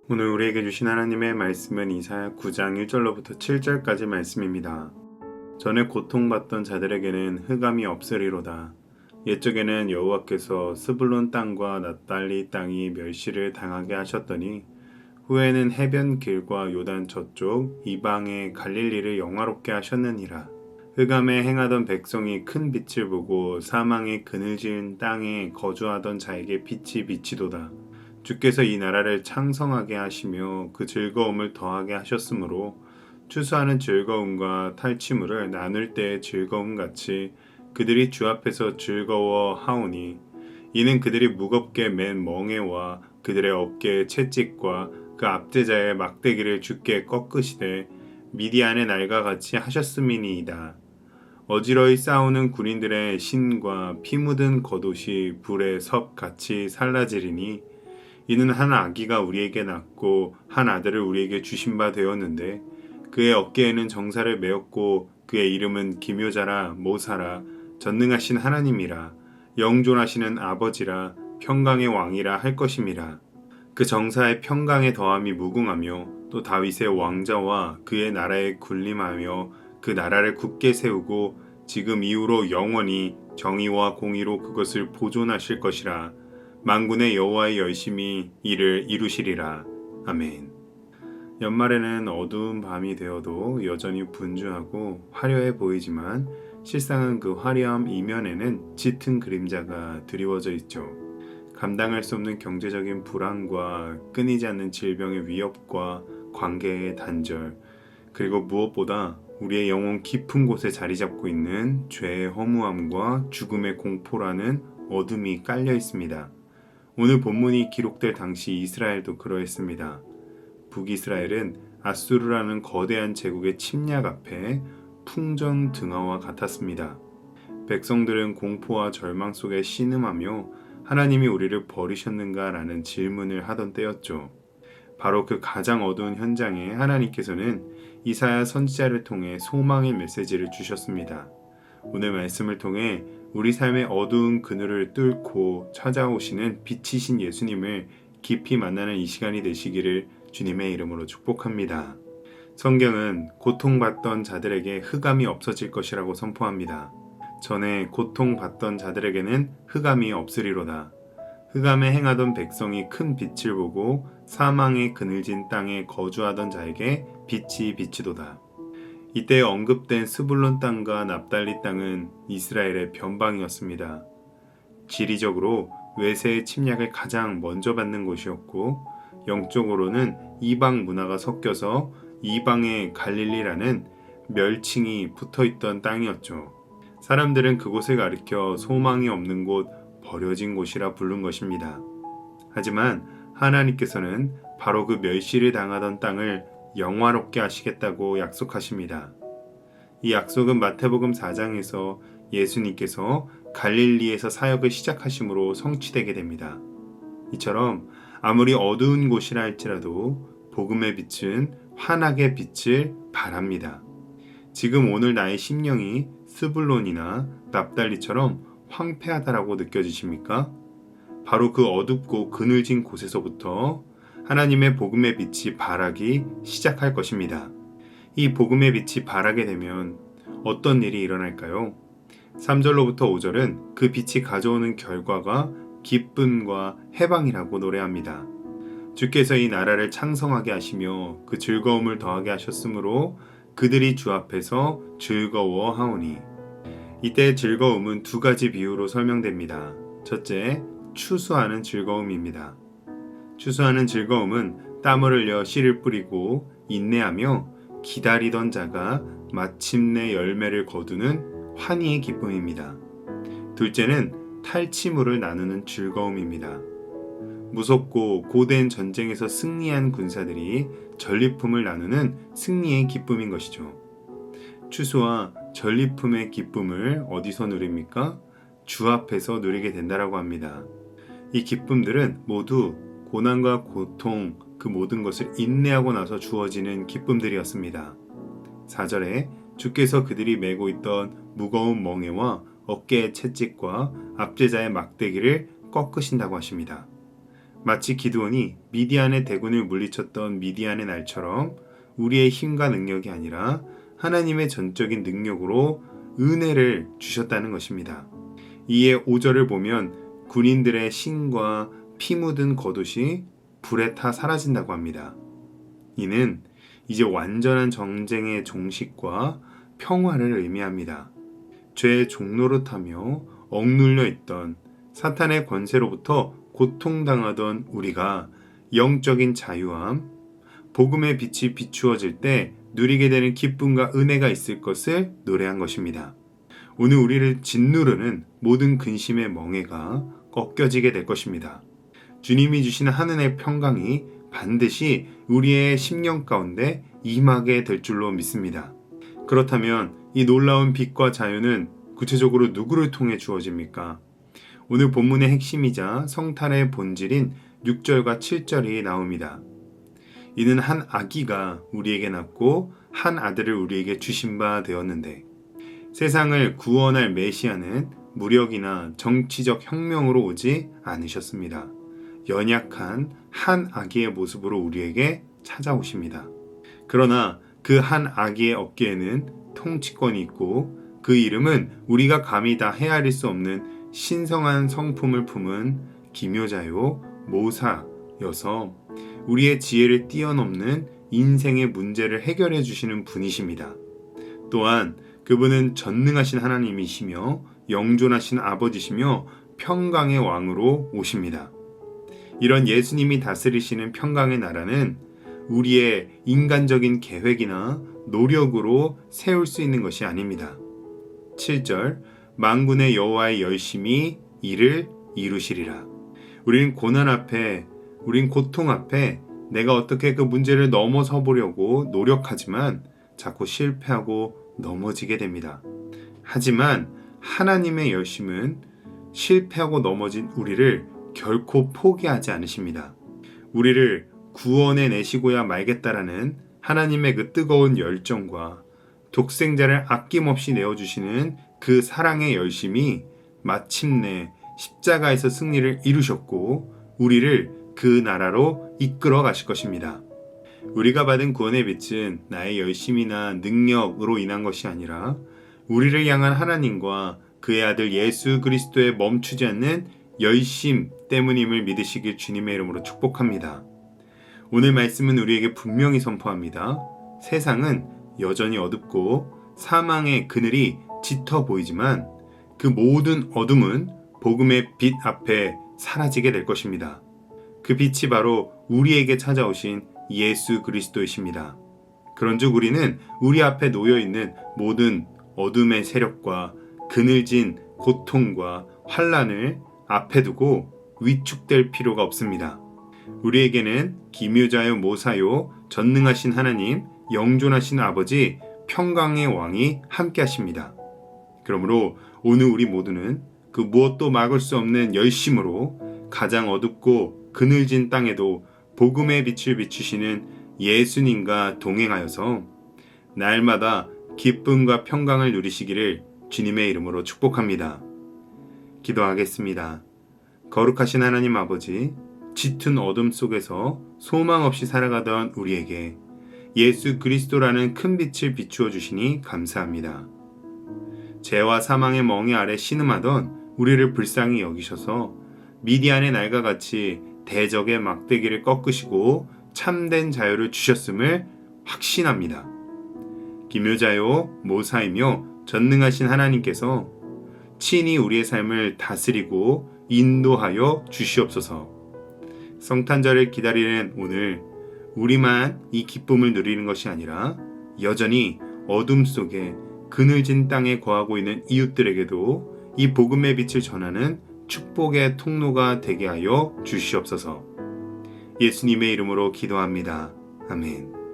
오늘 우리에게 주신 하나님의 말씀은 이사야 9장 1절로부터 7절까지 말씀입니다. 전에 고통받던 자들에게는 흑암이 없으리로다. 옛적에는 여호와께서 스불론 땅과 납달리 땅이 멸시를 당하게 하셨더니 후에는 해변 길과 요단 저쪽 이방의 갈릴리를 영화롭게 하셨느니라. 흑암에 행하던 백성이 큰 빛을 보고 사망의 그늘진 땅에 거주하던 자에게 빛이 비치도다. 주께서 이 나라를 창성하게 하시며 그 즐거움을 더하게 하셨으므로 추수하는 즐거움과 탈취물을 나눌 때의 즐거움 같이 그들이 주 앞에서 즐거워하오니 이는 그들이 무겁게 맨 멍에와 그들의 어깨의 채찍과 그 압제자의 막대기를 주께 꺾으시되 미디안의 날과 같이 하셨음이니이다. 어지러이 싸우는 군인들의 신과 피 묻은 겉옷이 불의 섭같이 살라지리니 이는 한 아기가 우리에게 낳고 한 아들을 우리에게 주신 바 되었는데 그의 어깨에는 정사를 메었고 그의 이름은 기묘자라 모사라 전능하신 하나님이라 영존하시는 아버지라 평강의 왕이라 할 것임이라. 그 정사의 평강의 더함이 무궁하며 또 다윗의 왕자와 그의 나라에 군림하며 그 나라를 굳게 세우고 지금 이후로 영원히 정의와 공의로 그것을 보존하실 것이라. 만군의 여호와의 열심히 이를 이루시리라. 아멘. 연말에는 어두운 밤이 되어도 여전히 분주하고 화려해 보이지만 실상은 그 화려함 이면에는 짙은 그림자가 드리워져 있죠. 감당할 수 없는 경제적인 불안과 끊이지 않는 질병의 위협과 관계의 단절, 그리고 무엇보다 우리의 영혼 깊은 곳에 자리 잡고 있는 죄의 허무함과 죽음의 공포라는 어둠이 깔려 있습니다. 오늘 본문이 기록될 당시 이스라엘도 그러했습니다. 북이스라엘은 아수르라는 거대한 제국의 침략 앞에 풍전등화와 같았습니다. 백성들은 공포와 절망 속에 신음하며 하나님이 우리를 버리셨는가라는 질문을 하던 때였죠. 바로 그 가장 어두운 현장에 하나님께서는 이사야 선지자를 통해 소망의 메시지를 주셨습니다. 오늘 말씀을 통해 우리 삶의 어두운 그늘을 뚫고 찾아오시는 빛이신 예수님을 깊이 만나는 이 시간이 되시기를 주님의 이름으로 축복합니다. 성경은 고통받던 자들에게 흑암이 없어질 것이라고 선포합니다. 전에 고통받던 자들에게는 흑암이 없으리로다. 흑암에 행하던 백성이 큰 빛을 보고 사망의 그늘진 땅에 거주하던 자에게 빛이 비치도다. 이때 언급된 스불론 땅과 납달리 땅은 이스라엘의 변방이었습니다. 지리적으로 외세의 침략을 가장 먼저 받는 곳이었고 영적으로는 이방 문화가 섞여서 이방의 갈릴리라는 멸칭이 붙어있던 땅이었죠. 사람들은 그곳을 가리켜 소망이 없는 곳, 버려진 곳이라 부른 것입니다. 하지만 하나님께서는 바로 그 멸시를 당하던 땅을 영화롭게 하시겠다고 약속하십니다. 이 약속은 마태복음 4장에서 예수님께서 갈릴리에서 사역을 시작하심으로 성취되게 됩니다. 이처럼 아무리 어두운 곳이라 할지라도 복음의 빛은 환하게 빛을 발합니다. 지금 오늘 나의 심령이 스불론이나 납달리처럼 황폐하다라고 느껴지십니까? 바로 그 어둡고 그늘진 곳에서부터 하나님의 복음의 빛이 발하기 시작할 것입니다. 이 복음의 빛이 발하게 되면 어떤 일이 일어날까요? 3절로부터 5절은 그 빛이 가져오는 결과가 기쁨과 해방이라고 노래합니다. 주께서 이 나라를 창성하게 하시며 그 즐거움을 더하게 하셨으므로 그들이 주 앞에서 즐거워하오니. 이때 즐거움은 두 가지 비유로 설명됩니다. 첫째, 추수하는 즐거움입니다. 추수하는 즐거움은 땀을 흘려 씨를 뿌리고 인내하며 기다리던 자가 마침내 열매를 거두는 환희의 기쁨입니다. 둘째는 탈취물을 나누는 즐거움입니다. 무섭고 고된 전쟁에서 승리한 군사들이 전리품을 나누는 승리의 기쁨인 것이죠. 추수와 전리품의 기쁨을 어디서 누립니까? 주 앞에서 누리게 된다라고 합니다. 이 기쁨들은 모두 고난과 고통, 그 모든 것을 인내하고 나서 주어지는 기쁨들이었습니다. 4절에 주께서 그들이 메고 있던 무거운 멍에와 어깨의 채찍과 압제자의 막대기를 꺾으신다고 하십니다. 마치 기드온이 미디안의 대군을 물리쳤던 미디안의 날처럼 우리의 힘과 능력이 아니라 하나님의 전적인 능력으로 은혜를 주셨다는 것입니다. 이에 5절을 보면 군인들의 신과 피 묻은 겉옷이 불에 타 사라진다고 합니다. 이는 이제 완전한 전쟁의 종식과 평화를 의미합니다. 죄의 종노릇하며 억눌려 있던 사탄의 권세로부터 고통당하던 우리가 영적인 자유함, 복음의 빛이 비추어질 때 누리게 되는 기쁨과 은혜가 있을 것을 노래한 것입니다. 오늘 우리를 짓누르는 모든 근심의 멍에가 꺾여지게 될 것입니다. 주님이 주시는 하늘의 평강이 반드시 우리의 심령 가운데 임하게 될 줄로 믿습니다. 그렇다면 이 놀라운 빛과 자유는 구체적으로 누구를 통해 주어집니까? 오늘 본문의 핵심이자 성탄의 본질인 6절과 7절이 나옵니다. 이는 한 아기가 우리에게 낳고 한 아들을 우리에게 주신 바 되었는데 세상을 구원할 메시아는 무력이나 정치적 혁명으로 오지 않으셨습니다. 연약한 한 아기의 모습으로 우리에게 찾아오십니다. 그러나 그 한 아기의 어깨에는 통치권이 있고 그 이름은 우리가 감히 다 헤아릴 수 없는 신성한 성품을 품은 기묘자요 모사여서 우리의 지혜를 뛰어넘는 인생의 문제를 해결해 주시는 분이십니다. 또한 그분은 전능하신 하나님이시며 영존하신 아버지시며 평강의 왕으로 오십니다. 이런 예수님이 다스리시는 평강의 나라는 우리의 인간적인 계획이나 노력으로 세울 수 있는 것이 아닙니다. 7절 만군의 여호와의 열심히 이를 이루시리라. 우린 고난 앞에, 우린 고통 앞에 내가 어떻게 그 문제를 넘어서 보려고 노력하지만 자꾸 실패하고 넘어지게 됩니다. 하지만 하나님의 열심은 실패하고 넘어진 우리를 결코 포기하지 않으십니다. 우리를 구원해 내시고야 말겠다라는 하나님의 그 뜨거운 열정과 독생자를 아낌없이 내어주시는 그 사랑의 열심이 마침내 십자가에서 승리를 이루셨고 우리를 그 나라로 이끌어 가실 것입니다. 우리가 받은 구원의 빛은 나의 열심이나 능력으로 인한 것이 아니라 우리를 향한 하나님과 그의 아들 예수 그리스도의 멈추지 않는 열심 때문임을 믿으시길 주님의 이름으로 축복합니다. 오늘 말씀은 우리에게 분명히 선포합니다. 세상은 여전히 어둡고 사망의 그늘이 짙어 보이지만 그 모든 어둠은 복음의 빛 앞에 사라지게 될 것입니다. 그 빛이 바로 우리에게 찾아오신 예수 그리스도이십니다. 그런즉 우리는 우리 앞에 놓여있는 모든 어둠의 세력과 그늘진 고통과 환난을 앞에 두고 위축될 필요가 없습니다. 우리에게는 기묘자요 모사요 전능하신 하나님 영존하신 아버지 평강의 왕이 함께 하십니다. 그러므로 오늘 우리 모두는 그 무엇도 막을 수 없는 열심으로 가장 어둡고 그늘진 땅에도 복음의 빛을 비추시는 예수님과 동행하여서 날마다 기쁨과 평강을 누리시기를 주님의 이름으로 축복합니다. 기도하겠습니다. 거룩하신 하나님 아버지, 짙은 어둠 속에서 소망 없이 살아가던 우리에게 예수 그리스도라는 큰 빛을 비추어 주시니 감사합니다. 죄와 사망의 멍에 아래 신음하던 우리를 불쌍히 여기셔서 미디안의 날과 같이 대적의 막대기를 꺾으시고 참된 자유를 주셨음을 확신합니다. 기묘자요 모사이며 전능하신 하나님께서 친히 우리의 삶을 다스리고 인도하여 주시옵소서. 성탄절을 기다리는 오늘 우리만 이 기쁨을 누리는 것이 아니라 여전히 어둠 속에 그늘진 땅에 거하고 있는 이웃들에게도 이 복음의 빛을 전하는 축복의 통로가 되게 하여 주시옵소서. 예수님의 이름으로 기도합니다. 아멘.